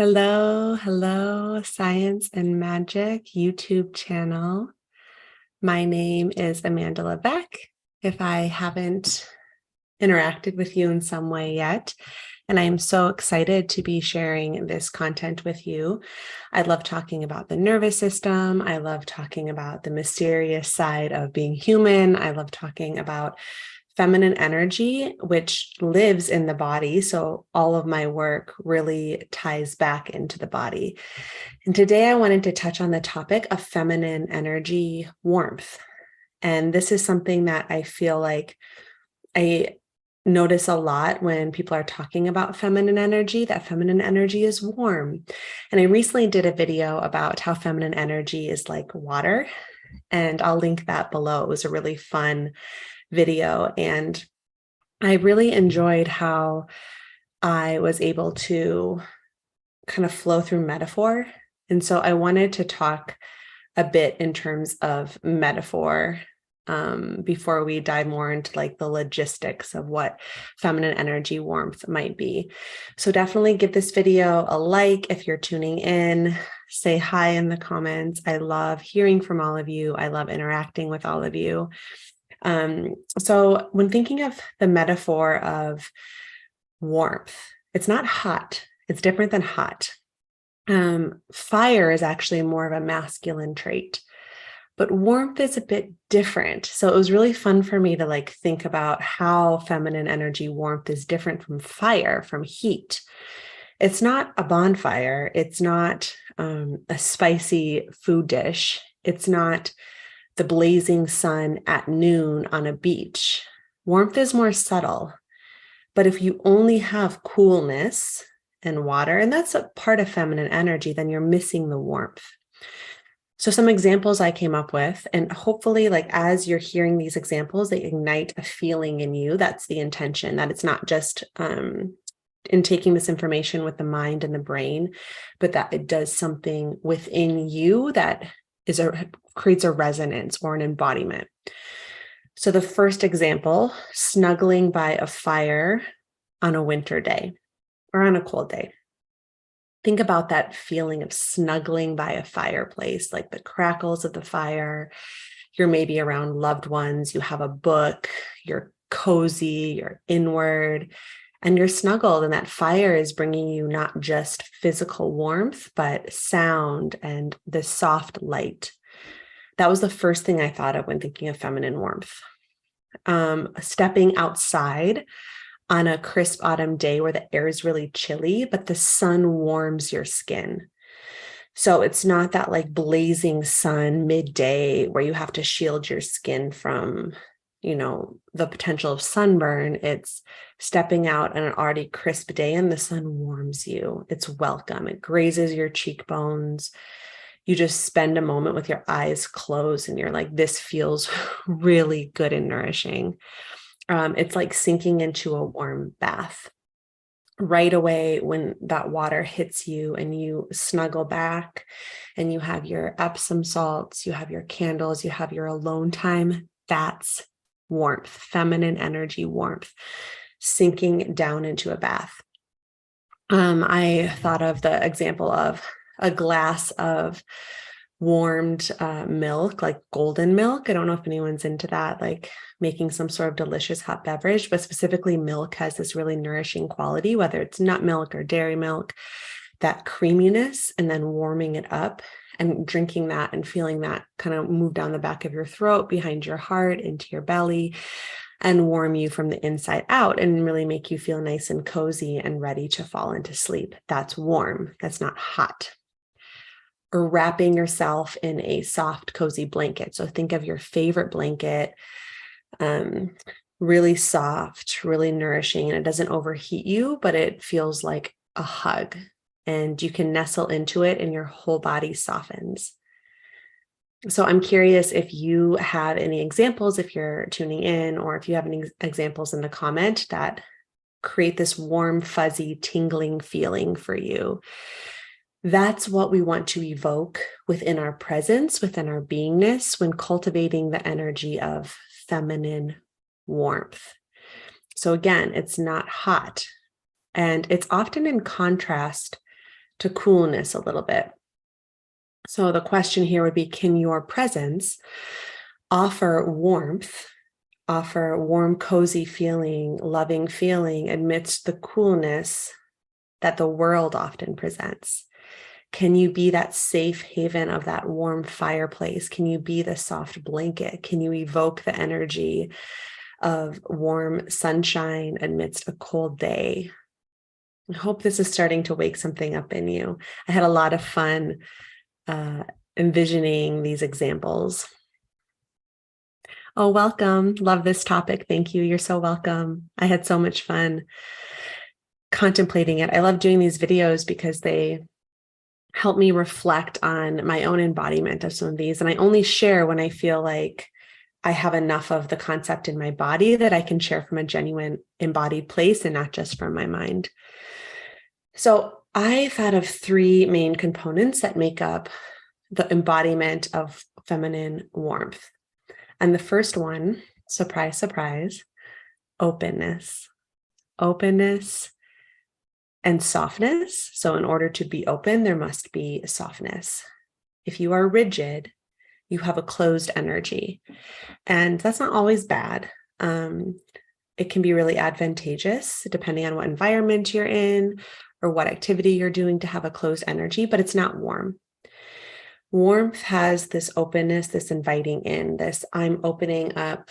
Hello, Science and Magic YouTube channel. My name is Amanda Lebeck. If I haven't interacted with you in some way yet, and I'm so excited to be sharing this content with you. I love talking about the nervous system. I love talking about the mysterious side of being human. I love talking about feminine energy, which lives in the body. So all of my work really ties back into the body. And today I wanted to touch on the topic of feminine energy warmth. And this is something that I feel like I notice a lot when people are talking about feminine energy, that feminine energy is warm. And I recently did a video about how feminine energy is like water, and I'll link that below. It was a really fun video, and I really enjoyed how I was able to kind of flow through metaphor. And so I wanted to talk a bit in terms of metaphor before we dive more into like the logistics of what feminine energy warmth might be. So definitely give this video a like if you're tuning in. Say hi in the comments. I love hearing from all of you. I love interacting with all of you. So when thinking of the metaphor of warmth, it's not hot. It's different than hot. Fire is actually more of a masculine trait, but warmth is a bit different. So it was really fun for me to like think about how feminine energy warmth is different from fire, from heat. It's not a bonfire. It's not a spicy food dish. It's not the blazing sun at noon on a beach. Warmth is more subtle. But if you only have coolness and water, and that's a part of feminine energy, then you're missing the warmth. So some examples I came up with, and hopefully like as you're hearing these examples, they ignite a feeling in you. That's the intention, that it's not just in taking this information with the mind and the brain, but that it does something within you that creates a resonance or an embodiment. So the first example, snuggling by a fire on a winter day or on a cold day. Think about that feeling of snuggling by a fireplace, like the crackles of the fire. You're maybe around loved ones, you have a book, you're cozy, you're inward, and you're snuggled, and that fire is bringing you not just physical warmth, but sound and the soft light. That was the first thing I thought of when thinking of feminine warmth. Stepping outside on a crisp autumn day where the air is really chilly, but the sun warms your skin. So it's not that like blazing sun midday where you have to shield your skin from, the potential of sunburn. It's stepping out on an already crisp day and the sun warms you. It's welcome. It grazes your cheekbones. You just spend a moment with your eyes closed and you're like, this feels really good and nourishing. It's like sinking into a warm bath. Right away when that water hits you and you snuggle back and you have your Epsom salts, you have your candles, you have your alone time, that's warmth, feminine energy warmth, sinking down into a bath. I thought of the example of a glass of warmed milk, like golden milk. I don't know if anyone's into that, like making some sort of delicious hot beverage, but specifically milk has this really nourishing quality, whether it's nut milk or dairy milk, that creaminess, and then warming it up and drinking that and feeling that kind of move down the back of your throat, behind your heart, into your belly, and warm you from the inside out and really make you feel nice and cozy and ready to fall into sleep. That's warm. That's not hot. Or wrapping yourself in a soft, cozy blanket. So think of your favorite blanket, really soft, really nourishing, and it doesn't overheat you, but it feels like a hug, and you can nestle into it and your whole body softens. So I'm curious if you have any examples, if you're tuning in, or if you have any examples in the comment that create this warm, fuzzy, tingling feeling for you. That's what we want to evoke within our presence, within our beingness, when cultivating the energy of feminine warmth. So again, it's not hot, and it's often in contrast to coolness a little bit. So the question here would be, can your presence offer warmth, offer warm, cozy feeling, loving feeling amidst the coolness that the world often presents? Can you be that safe haven of that warm fireplace? Can you be the soft blanket? Can you evoke the energy of warm sunshine amidst a cold day? I hope this is starting to wake something up in you. I had a lot of fun envisioning these examples. Oh, welcome. Love this topic. Thank you. You're so welcome. I had so much fun contemplating it. I love doing these videos because they help me reflect on my own embodiment of some of these. And I only share when I feel like I have enough of the concept in my body that I can share from a genuine embodied place and not just from my mind. So I thought of three main components that make up the embodiment of feminine warmth. And the first one, surprise, surprise, openness. Openness and softness. So in order to be open, there must be softness. If you are rigid, you have a closed energy. And that's not always bad. It can be really advantageous depending on what environment you're in or what activity you're doing to have a closed energy, but it's not warm. Warmth has this openness, this inviting in, this I'm opening up,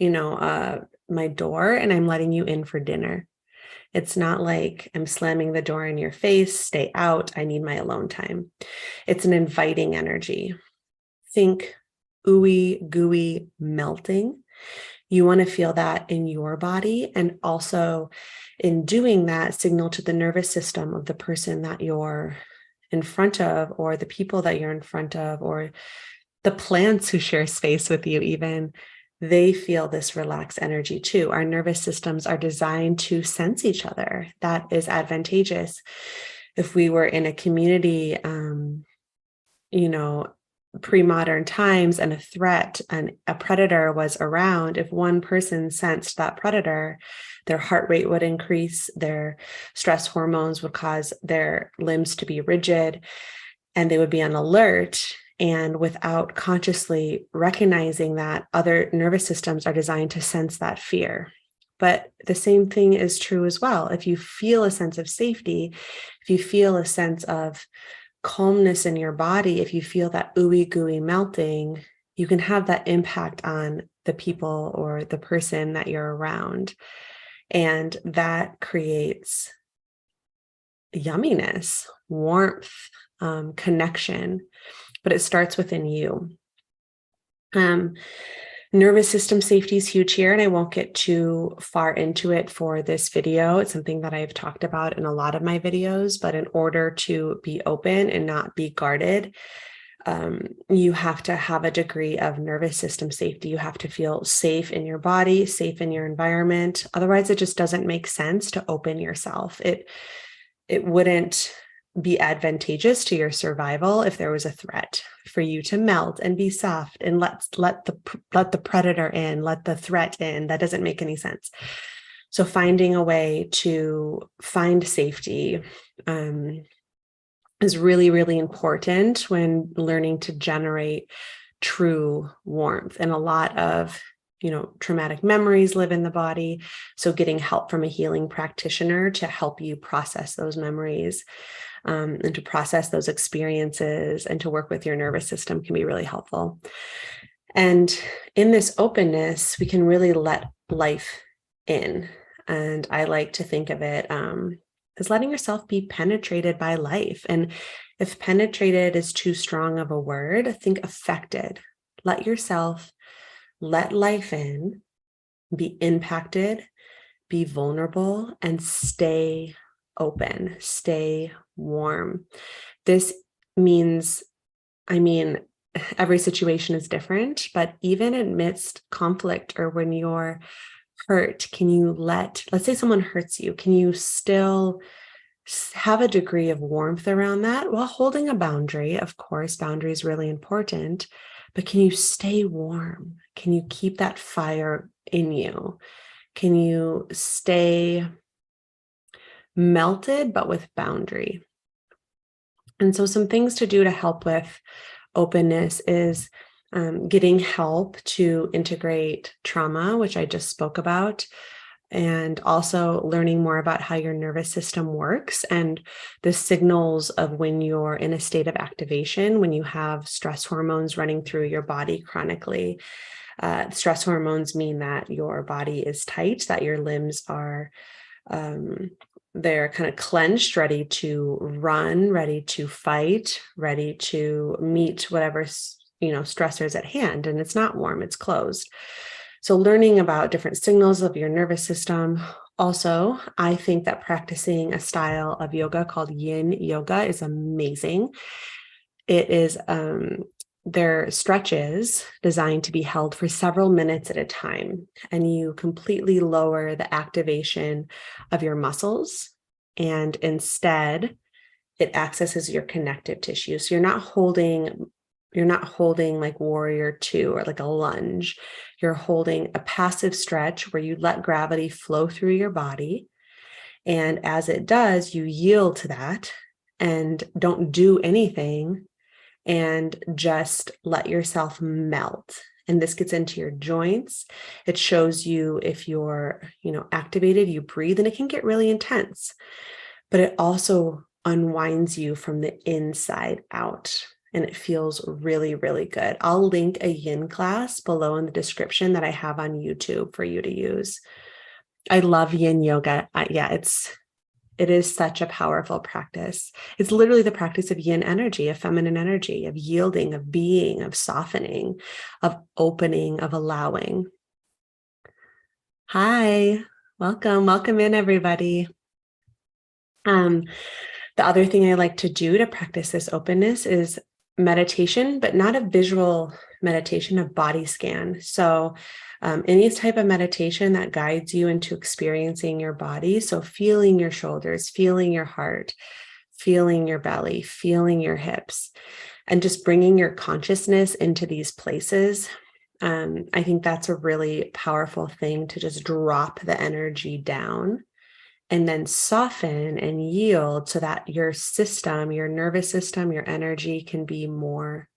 my door and I'm letting you in for dinner. It's not like I'm slamming the door in your face, stay out, I need my alone time. It's an inviting energy. Think ooey gooey melting. You want to feel that in your body, and also in doing that, signal to the nervous system of the person that you're in front of, or the people that you're in front of, or the plants who share space with you even. They feel this relaxed energy too. Our nervous systems are designed to sense each other. That is advantageous. If we were in a community, pre-modern times, and a threat and a predator was around, if one person sensed that predator, their heart rate would increase, their stress hormones would cause their limbs to be rigid, and they would be on alert. And without consciously recognizing that, other nervous systems are designed to sense that fear. But the same thing is true as well. If you feel a sense of safety, if you feel a sense of calmness in your body, if you feel that ooey gooey melting, you can have that impact on the people or the person that you're around. And that creates yumminess, warmth, connection, but it starts within you. Nervous system safety is huge here, and I won't get too far into it for this video. It's something that I've talked about in a lot of my videos, but in order to be open and not be guarded, you have to have a degree of nervous system safety. You have to feel safe in your body, safe in your environment. Otherwise, it just doesn't make sense to open yourself. It wouldn't be advantageous to your survival if there was a threat for you to melt and be soft and let the predator in, let the threat in. That doesn't make any sense. So finding a way to find safety is really, really important when learning to generate true warmth. And a lot of traumatic memories live in the body. So getting help from a healing practitioner to help you process those memories and to process those experiences and to work with your nervous system can be really helpful. And in this openness, we can really let life in. And I like to think of it as letting yourself be penetrated by life. And if penetrated is too strong of a word, think affected. Let yourself let life in, be impacted, be vulnerable, and stay open, stay warm. This means, every situation is different, but even amidst conflict or when you're hurt, can you let's say someone hurts you, can you still have a degree of warmth around that while holding a boundary? Of course, boundary is really important, but can you stay warm? Can you keep that fire in you? Can you stay melted, but with boundary? And so some things to do to help with openness is getting help to integrate trauma, which I just spoke about, and also learning more about how your nervous system works and the signals of when you're in a state of activation, when you have stress hormones running through your body chronically. Stress hormones mean that your body is tight, that your limbs are they're kind of clenched, ready to run, ready to fight, ready to meet whatever stressors at hand. And it's not warm, it's closed. So learning about different signals of your nervous system. Also, I think that practicing a style of yoga called yin yoga is amazing. It is their stretches designed to be held for several minutes at a time, and you completely lower the activation of your muscles, and instead it accesses your connective tissue. So you're not holding like warrior two or like a lunge. You're holding a passive stretch where you let gravity flow through your body, and as it does, you yield to that and don't do anything and just let yourself melt. And this gets into your joints. It shows you if you're, activated, you breathe, and it can get really intense, but it also unwinds you from the inside out. And it feels really, really good. I'll link a yin class below in the description that I have on YouTube for you to use. I love yin yoga. It is such a powerful practice. It's literally the practice of yin energy, of feminine energy, of yielding, of being, of softening, of opening, of allowing. Hi, welcome in, everybody. The other thing I like to do to practice this openness is meditation, but not a visual meditation, a body scan. So any type of meditation that guides you into experiencing your body. So feeling your shoulders, feeling your heart, feeling your belly, feeling your hips, and just bringing your consciousness into these places. I think that's a really powerful thing, to just drop the energy down and then soften and yield so that your system, your nervous system, your energy can be more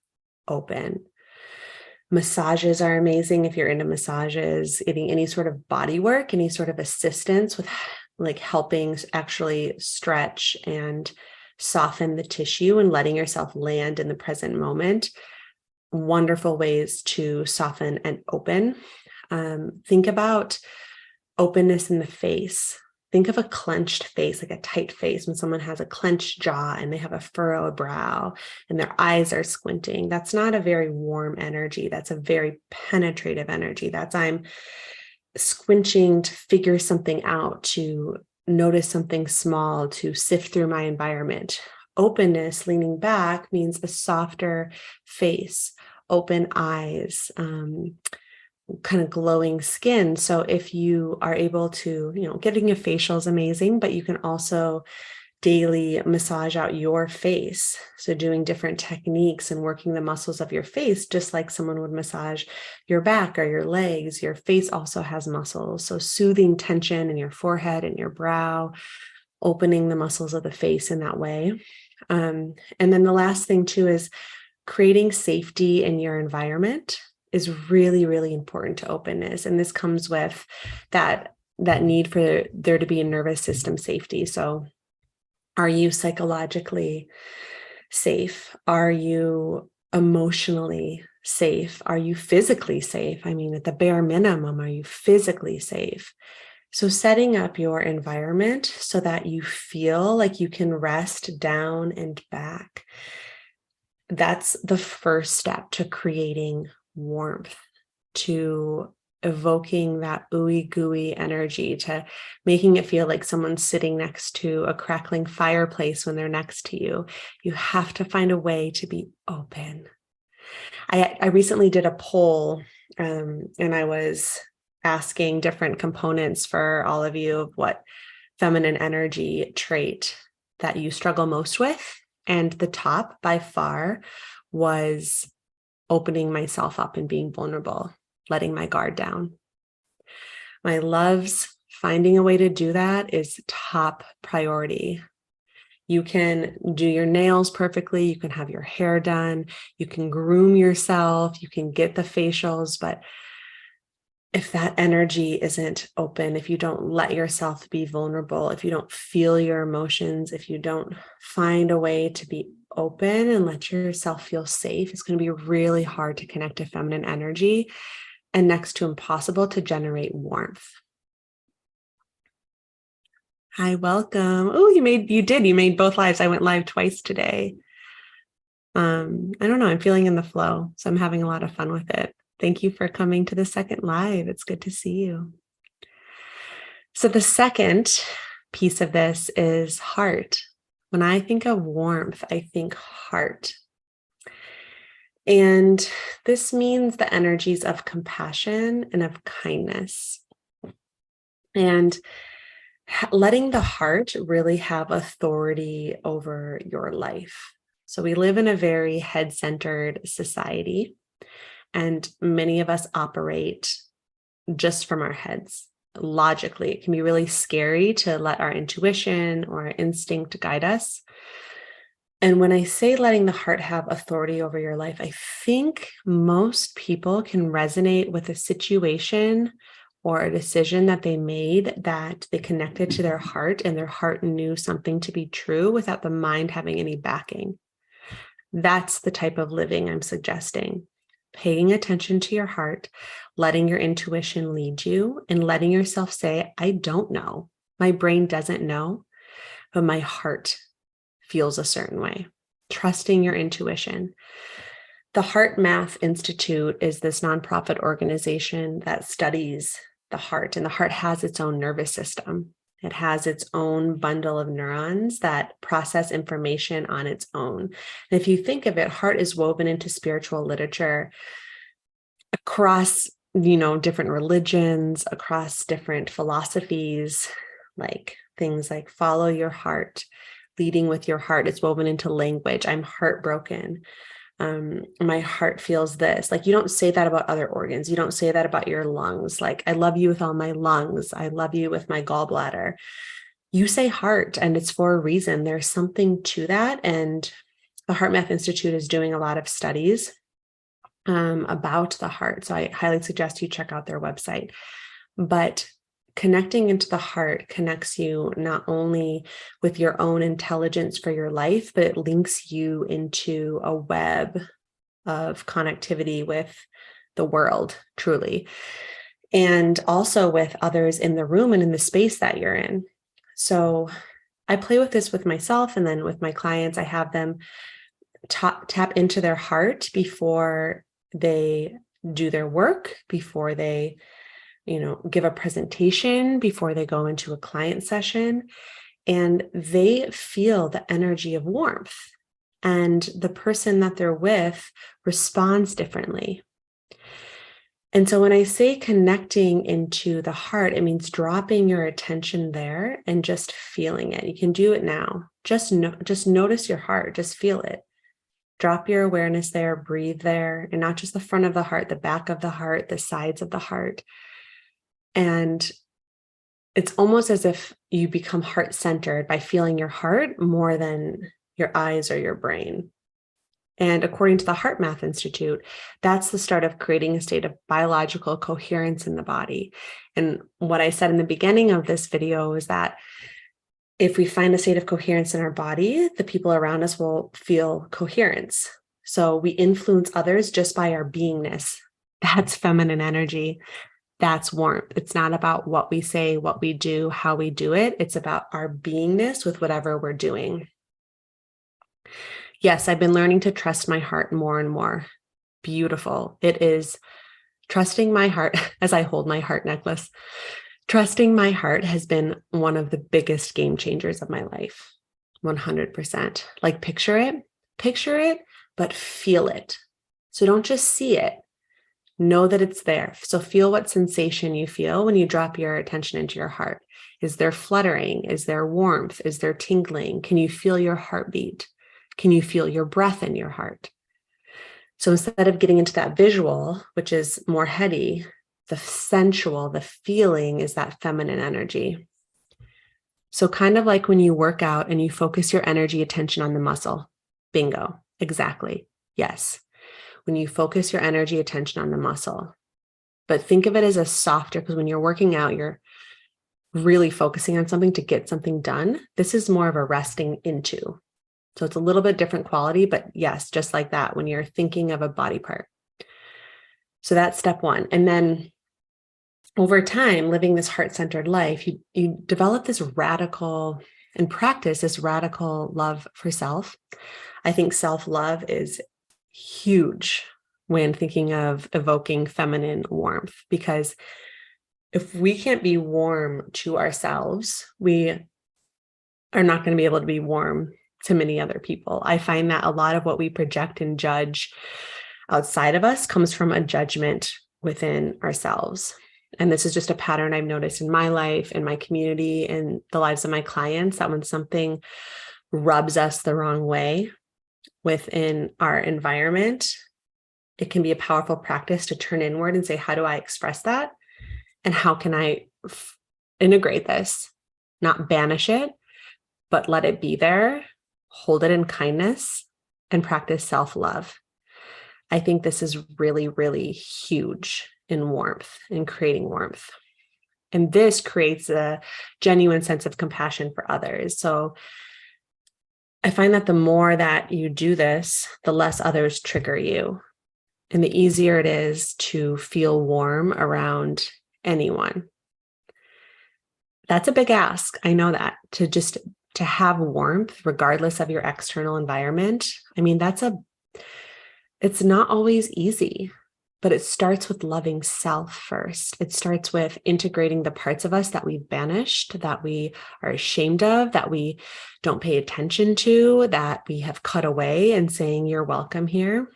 open. Massages are amazing if you're into massages, getting any sort of body work, any sort of assistance with like helping actually stretch and soften the tissue and letting yourself land in the present moment. Wonderful ways to soften and open. Think about openness in the face. Think of a clenched face, like a tight face, when someone has a clenched jaw and they have a furrowed brow and their eyes are squinting. That's not a very warm energy. That's a very penetrative energy. That's I'm squinching to figure something out, to notice something small, to sift through my environment. Openness, leaning back, means a softer face, open eyes, kind of glowing skin. So if you are able to, getting a facial is amazing, but you can also daily massage out your face. So doing different techniques and working the muscles of your face, just like someone would massage your back or your legs. Your face also has muscles. So soothing tension in your forehead and your brow, opening the muscles of the face in that way. And then the last thing too is creating safety in your environment is really, really important to openness. And this comes with that need for there to be a nervous system safety. So are you psychologically safe? Are you emotionally safe? Are you physically safe? I mean, at the bare minimum, are you physically safe? So setting up your environment so that you feel like you can rest down and back. That's the first step to creating warmth, to evoking that ooey gooey energy, to making it feel like someone's sitting next to a crackling fireplace when they're next to you. You have to find a way to be open. I recently did a poll, and I was asking different components for all of you of what feminine energy trait that you struggle most with. And the top by far was opening myself up and being vulnerable, letting my guard down. My loves, finding a way to do that is top priority. You can do your nails perfectly. You can have your hair done. You can groom yourself. You can get the facials. But if that energy isn't open, if you don't let yourself be vulnerable, if you don't feel your emotions, if you don't find a way to be open and let yourself feel safe, it's going to be really hard to connect to feminine energy and next to impossible to generate warmth. Hi, welcome. Oh, you made both lives. I went live twice today. I don't know. I'm feeling in the flow, so I'm having a lot of fun with it. Thank you for coming to the second live. It's good to see you. So the second piece of this is heart. When I think of warmth, I think heart. And this means the energies of compassion and of kindness. And letting the heart really have authority over your life. So we live in a very head-centered society, and many of us operate just from our heads. Logically, it can be really scary to let our intuition or our instinct guide us. And when I say letting the heart have authority over your life, I think most people can resonate with a situation or a decision that they made that they connected to their heart, and their heart knew something to be true without the mind having any backing. That's the type of living I'm suggesting. Paying attention to your heart, letting your intuition lead you, and letting yourself say, I don't know. My brain doesn't know, but my heart feels a certain way. Trusting your intuition. The Heart Math Institute is this nonprofit organization that studies the heart, and the heart has its own nervous system. It has its own bundle of neurons that process information on its own. And if you think of it, heart is woven into spiritual literature across, different religions, across different philosophies, like things like follow your heart, leading with your heart. It's woven into language. I'm heartbroken. My heart feels this. Like, you don't say that about other organs. You don't say that about your lungs. Like, I love you with all my lungs. I love you with my gallbladder. You say heart, and it's for a reason. There's something to that. And the Heart Math Institute is doing a lot of studies about the heart. So I highly suggest you check out their website. But connecting into the heart connects you not only with your own intelligence for your life, but it links you into a web of connectivity with the world, truly, and also with others in the room and in the space that you're in. So I play with this with myself, and then with my clients, I have them tap into their heart before they do their work, before they give a presentation, before they go into a client session, and they feel the energy of warmth, and the person that they're with responds differently. And so when I say connecting into the heart, it means dropping your attention there and just feeling it. You can do it now. Just notice your heart, just feel it. Drop your awareness there, breathe there, and not just the front of the heart, the back of the heart, the sides of the heart. And it's almost as if you become heart-centered by feeling your heart more than your eyes or your brain. And according to the Heart Math Institute, that's the start of creating a state of biological coherence in the body. And what I said in the beginning of this video is that if we find a state of coherence in our body, the people around us will feel coherence. So we influence others just by our beingness. That's feminine energy. That's warmth. It's not about what we say, what we do, how we do it. It's about our beingness with whatever we're doing. Yes, I've been learning to trust my heart more and more. Beautiful. It is trusting my heart as I hold my heart necklace. Trusting my heart has been one of the biggest game changers of my life. 100%. Like, picture it, but feel it. So don't just see it. Know that it's there. So feel what sensation you feel when you drop your attention into your heart. Is there fluttering? Is there warmth? Is there tingling? Can you feel your heartbeat? Can you feel your breath in your heart? So instead of getting into that visual, which is more heady, the sensual, the feeling is that feminine energy. So kind of like when you work out and you focus your energy attention on the muscle. Bingo. Exactly. Yes. When you focus your energy attention on the muscle. But think of it as a softer, because when you're working out, you're really focusing on something to get something done. This is more of a resting into. So it's a little bit different quality, but yes, just like that, when you're thinking of a body part. So that's step one. And then over time, living this heart-centered life, you develop this radical and practice this radical love for self. I think self-love is huge when thinking of evoking feminine warmth, because if we can't be warm to ourselves, we are not going to be able to be warm to many other people. I find that a lot of what we project and judge outside of us comes from a judgment within ourselves. And this is just a pattern I've noticed in my life, in my community, in the lives of my clients, that when something rubs us the wrong way within our environment, it can be a powerful practice to turn inward and say, how do I express that? And how can I integrate this? Not banish it, but let it be there, hold it in kindness, and practice self-love. I think this is really, really huge in warmth, in creating warmth. And this creates a genuine sense of compassion for others. So I find that the more that you do this, the less others trigger you, and the easier it is to feel warm around anyone. That's a big ask. I know that, to have warmth regardless of your external environment. I mean, it's not always easy, but it starts with loving self first. It starts with integrating the parts of us that we've banished, that we are ashamed of, that we don't pay attention to, that we have cut away, and saying, you're welcome here.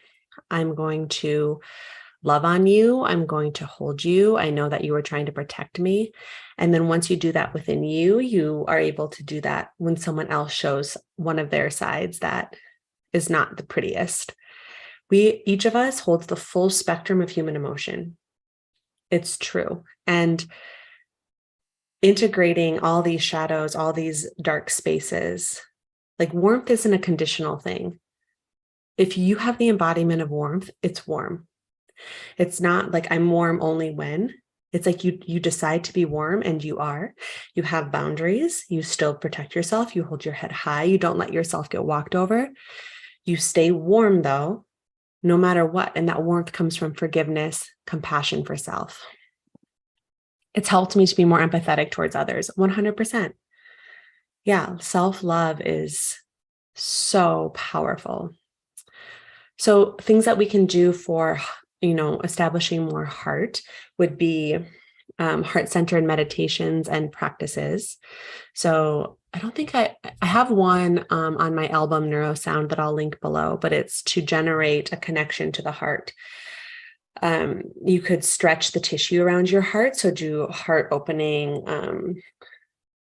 I'm going to love on you. I'm going to hold you. I know that you were trying to protect me. And then once you do that within you, you are able to do that when someone else shows one of their sides that is not the prettiest. Each of us holds the full spectrum of human emotion. It's true. And integrating all these shadows, all these dark spaces, like warmth isn't a conditional thing. If you have the embodiment of warmth, it's warm. It's not like I'm warm only when. It's like you decide to be warm, and you are. You have boundaries. You still protect yourself. You hold your head high. You don't let yourself get walked over. You stay warm though, no matter what. And that warmth comes from forgiveness, compassion for self. It's helped me to be more empathetic towards others, 100%. Yeah, self-love is so powerful. So things that we can do for, establishing more heart would be heart-centered meditations and practices. So I don't think I have one on my album Neurosound that I'll link below, but it's to generate a connection to the heart. You could stretch the tissue around your heart. So do heart opening,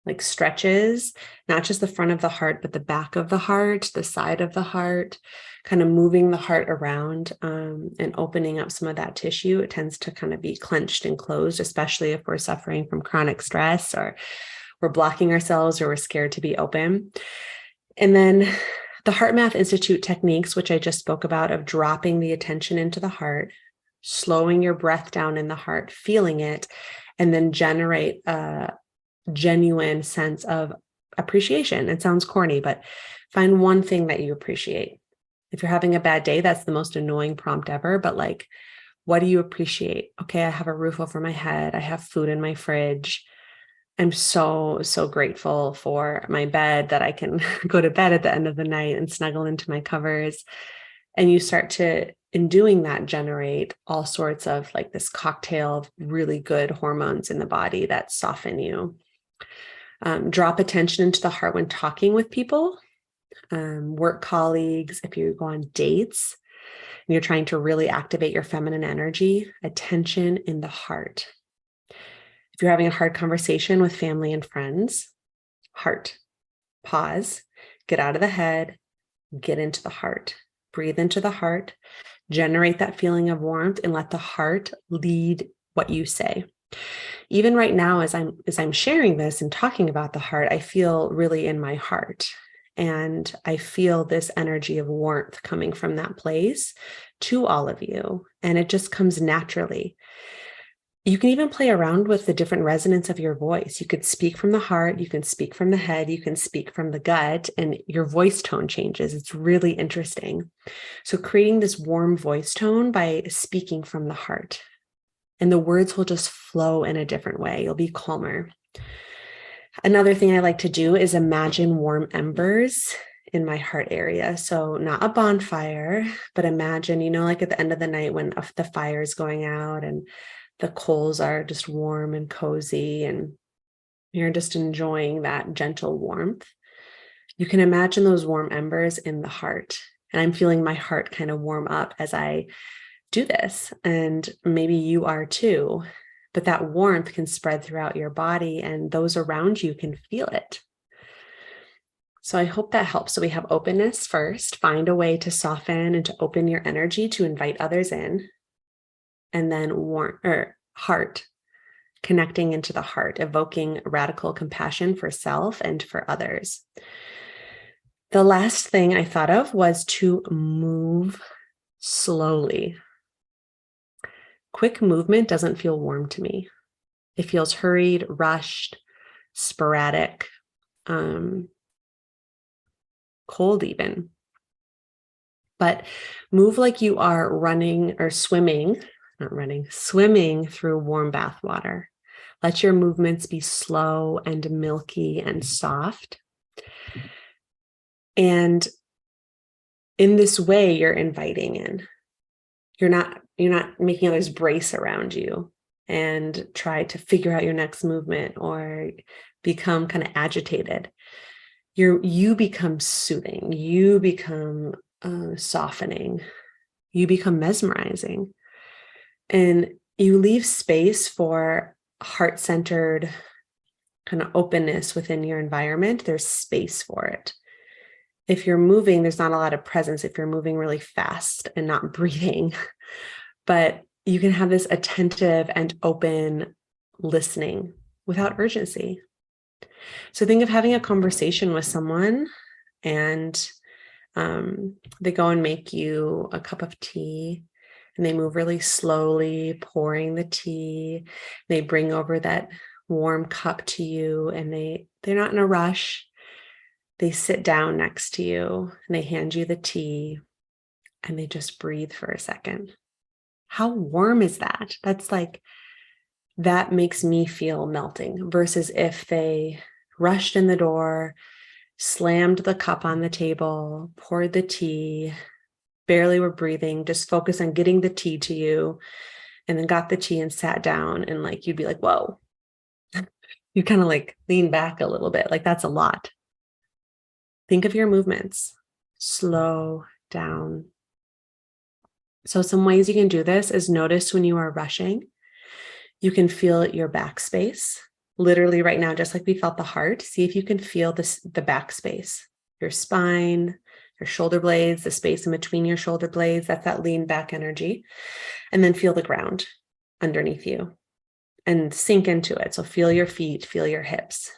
like stretches, not just the front of the heart, but the back of the heart, the side of the heart, kind of moving the heart around and opening up some of that tissue. It tends to kind of be clenched and closed, especially if we're suffering from chronic stress, or we're blocking ourselves, or we're scared to be open. And then the Heart Math Institute techniques, which I just spoke about, of dropping the attention into the heart, slowing your breath down in the heart, feeling it, and then generate a genuine sense of appreciation. It sounds corny, but find one thing that you appreciate. If you're having a bad day, that's the most annoying prompt ever, but like, what do you appreciate? Okay, I have a roof over my head. I have food in my fridge. I'm so, so grateful for my bed, that I can go to bed at the end of the night and snuggle into my covers. And you start to, in doing that, generate all sorts of like this cocktail of really good hormones in the body that soften you. Drop attention into the heart when talking with people, work colleagues, if you go on dates and you're trying to really activate your feminine energy, attention in the heart. If you're having a hard conversation with family and friends, heart, pause, get out of the head, get into the heart, breathe into the heart, generate that feeling of warmth, and let the heart lead what you say. Even right now, as I'm sharing this and talking about the heart, I feel really in my heart. And I feel this energy of warmth coming from that place to all of you. And it just comes naturally. You can even play around with the different resonance of your voice. You could speak from the heart, you can speak from the head, you can speak from the gut, and your voice tone changes. It's really interesting. So creating this warm voice tone by speaking from the heart. And the words will just flow in a different way. You'll be calmer. Another thing I like to do is imagine warm embers in my heart area. So not a bonfire, but imagine, like at the end of the night when the fire is going out and the coals are just warm and cozy and you're just enjoying that gentle warmth. You can imagine those warm embers in the heart. And I'm feeling my heart kind of warm up as I do this. And maybe you are too. But that warmth can spread throughout your body and those around you can feel it. So I hope that helps. So we have openness first, find a way to soften and to open your energy to invite others in. And then heart, connecting into the heart, evoking radical compassion for self and for others. The last thing I thought of was to move slowly. Quick movement doesn't feel warm to me. It feels hurried, rushed, sporadic, cold even. But move like you are running or swimming, not running, swimming through warm bath water. Let your movements be slow and milky and soft. And in this way, you're inviting in. You're not making others brace around you and try to figure out your next movement or become kind of agitated. You become soothing. You become softening. You become mesmerizing. And you leave space for heart-centered kind of openness within your environment. There's space for it. If you're moving, there's not a lot of presence if you're moving really fast and not breathing. But you can have this attentive and open listening without urgency. So think of having a conversation with someone and they go and make you a cup of tea and they move really slowly, pouring the tea. They bring over that warm cup to you and they're not in a rush. They sit down next to you and they hand you the tea and they just breathe for a second. How warm is that? That makes me feel melting versus if they rushed in the door, slammed the cup on the table, poured the tea, barely were breathing, just focused on getting the tea to you, and then got the tea and sat down and you'd be like, whoa. You kind of lean back a little bit. That's a lot. Think of your movements. Slow down. So some ways you can do this is notice when you are rushing. You can feel your backspace. Literally right now, just like we felt the heart, see if you can feel the backspace, your spine, your shoulder blades, the space in between your shoulder blades. That's that lean back energy. And then feel the ground underneath you and sink into it. So feel your feet, feel your hips.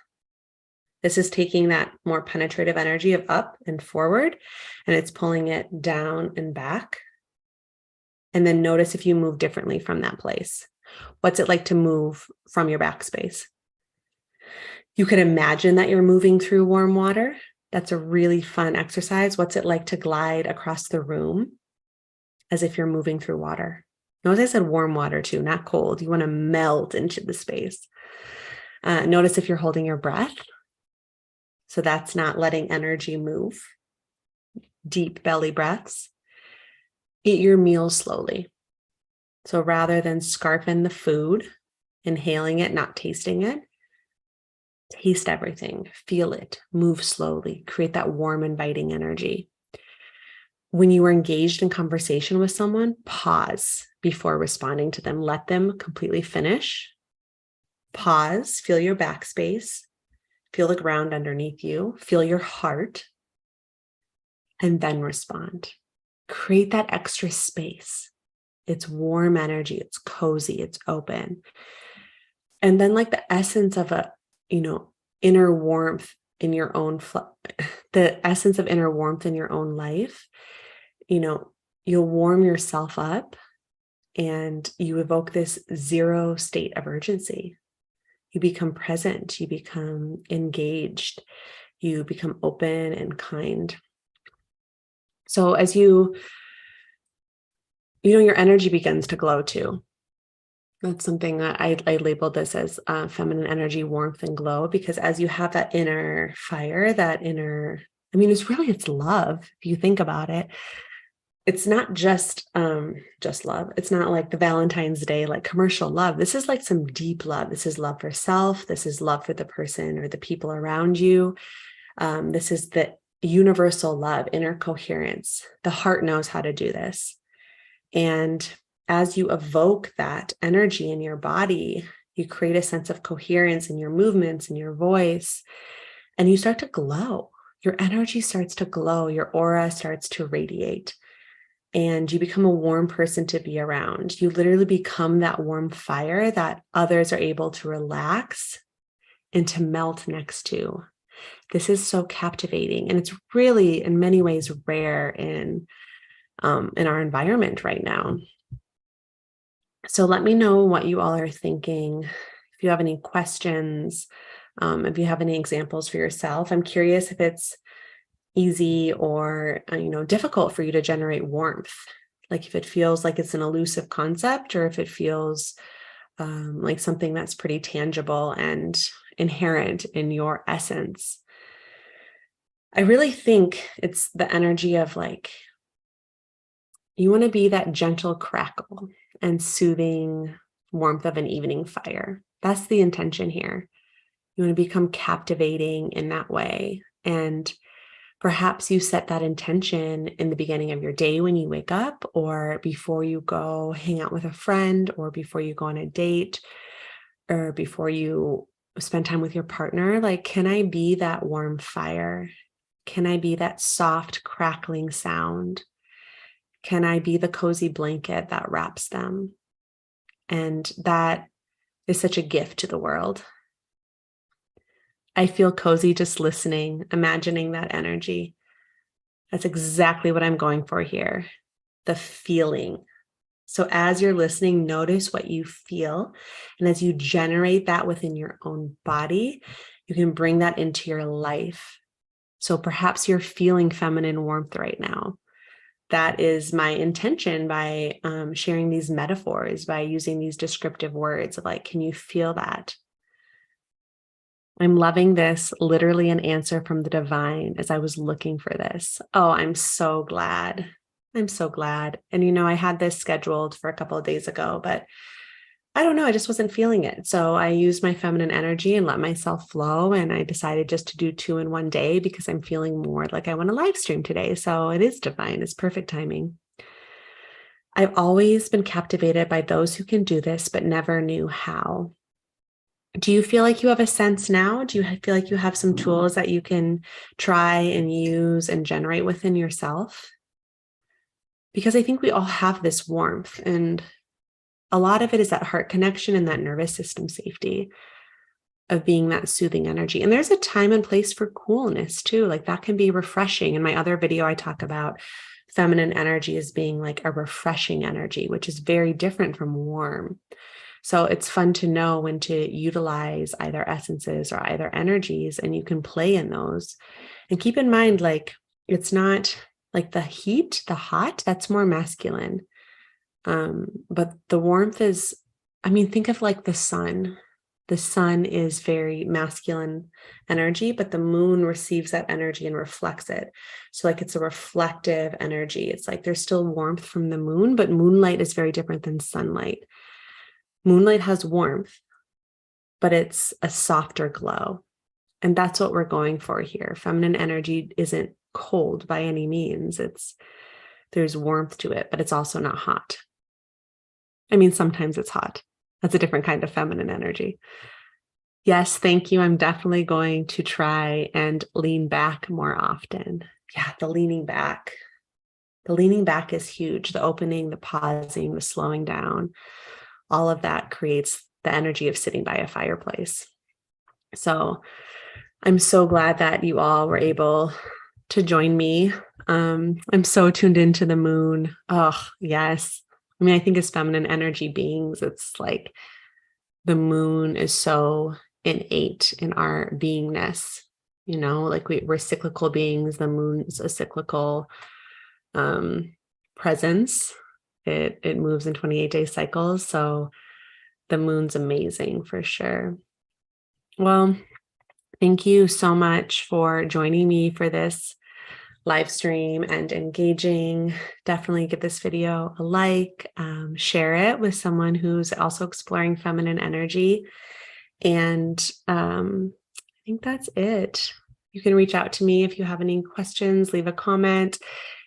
This is taking that more penetrative energy of up and forward, and it's pulling it down and back. And then notice if you move differently from that place. What's it like to move from your backspace? You could imagine that you're moving through warm water. That's a really fun exercise. What's it like to glide across the room as if you're moving through water? Notice I said warm water too, not cold. You want to melt into the space. Notice if you're holding your breath. So that's not letting energy move. Deep belly breaths. Eat your meals slowly. So rather than scarfing the food, inhaling it, not tasting it, taste everything, feel it, move slowly, create that warm, inviting energy. When you are engaged in conversation with someone, pause before responding to them. Let them completely finish. Pause, feel your backspace, feel the ground underneath you, feel your heart, and then respond. Create that extra space. It's warm energy, it's cozy, it's open. And then like the essence of a, inner warmth in your own, the essence of inner warmth in your own life, you'll warm yourself up and you evoke this zero state of urgency. You become present, you become engaged, you become open and kind. So as your energy begins to glow too. That's something that I labeled this as feminine energy, warmth, and glow, because as you have that inner fire, it's love. If you think about it, it's not just love. It's not like the Valentine's Day, like commercial love. This is like some deep love. This is love for self. This is love for the person or the people around you. This is the universal love, inner coherence. The heart knows how to do this. And as you evoke that energy in your body, you create a sense of coherence in your movements and your voice, and you start to glow. Your energy starts to glow. Your aura starts to radiate, and you become a warm person to be around. You literally become that warm fire that others are able to relax and to melt next to. This is so captivating, and it's really, in many ways, rare in our environment right now. So let me know what you all are thinking. If you have any questions, if you have any examples for yourself. I'm curious if it's easy or difficult for you to generate warmth. Like if it feels like it's an elusive concept, or if it feels like something that's pretty tangible and inherent in your essence. I really think it's the energy of like, you want to be that gentle crackle and soothing warmth of an evening fire. That's the intention here. You want to become captivating in that way. And perhaps you set that intention in the beginning of your day when you wake up, or before you go hang out with a friend, or before you go on a date, or before you spend time with your partner. Like, can I be that warm fire? Can I be that soft crackling sound? Can I be the cozy blanket that wraps them? And that is such a gift to the world. I feel cozy just listening, imagining that energy. That's exactly what I'm going for here. The feeling. So as you're listening, notice what you feel. And as you generate that within your own body, you can bring that into your life. So perhaps you're feeling feminine warmth right now. That is my intention by sharing these metaphors, by using these descriptive words of like, can you feel that? I'm loving this, literally an answer from the divine as I was looking for this. Oh, I'm so glad. I'm so glad. And I had this scheduled for a couple of days ago, but I don't know, I just wasn't feeling it. So I used my feminine energy and let myself flow. And I decided just to do 2 in one day because I'm feeling more like I want to live stream today. So it is divine. It's perfect timing. I've always been captivated by those who can do this, but never knew how. Do you feel like you have a sense now? Do you feel like you have some tools that you can try and use and generate within yourself? Because I think we all have this warmth, and a lot of it is that heart connection and that nervous system safety of being that soothing energy. And there's a time and place for coolness too. Like that can be refreshing. In my other video, I talk about feminine energy as being like a refreshing energy, which is very different from warm. So it's fun to know when to utilize either essences or either energies, and you can play in those. And keep in mind, like, it's not like the heat, the hot, that's more masculine. But the warmth is, think of like the sun. The sun is very masculine energy, but the moon receives that energy and reflects it. So like it's a reflective energy. It's like there's still warmth from the moon, but moonlight is very different than sunlight. Moonlight has warmth, but it's a softer glow. And that's what we're going for here. Feminine energy isn't cold by any means. There's warmth to it, but it's also not hot. Sometimes it's hot. That's a different kind of feminine energy. Yes, thank you. I'm definitely going to try and lean back more often. Yeah, the leaning back. The leaning back is huge. The opening, the pausing, the slowing down, all of that creates the energy of sitting by a fireplace. So I'm so glad that you all were able to join me. I'm so tuned into the moon. Oh, yes. I mean, I think as feminine energy beings, it's like the moon is so innate in our beingness. Like we're cyclical beings. The moon's a cyclical presence. It moves in 28-day cycles. So the moon's amazing for sure. Well, thank you so much for joining me for this live stream and engaging. Definitely give this video a like, share it with someone who's also exploring feminine energy. And I think that's it. You can reach out to me if you have any questions, leave a comment.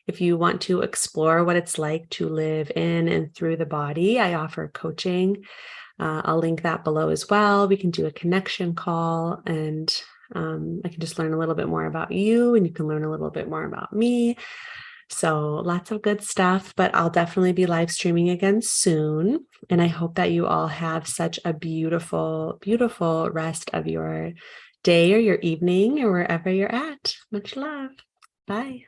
If you want to explore what it's like to live in and through the body, I offer coaching. I'll link that below as well. We can do a connection call, and I can just learn a little bit more about you, and you can learn a little bit more about me. So lots of good stuff, but I'll definitely be live streaming again soon. And I hope that you all have such a beautiful, beautiful rest of your day or your evening or wherever you're at. Much love. Bye.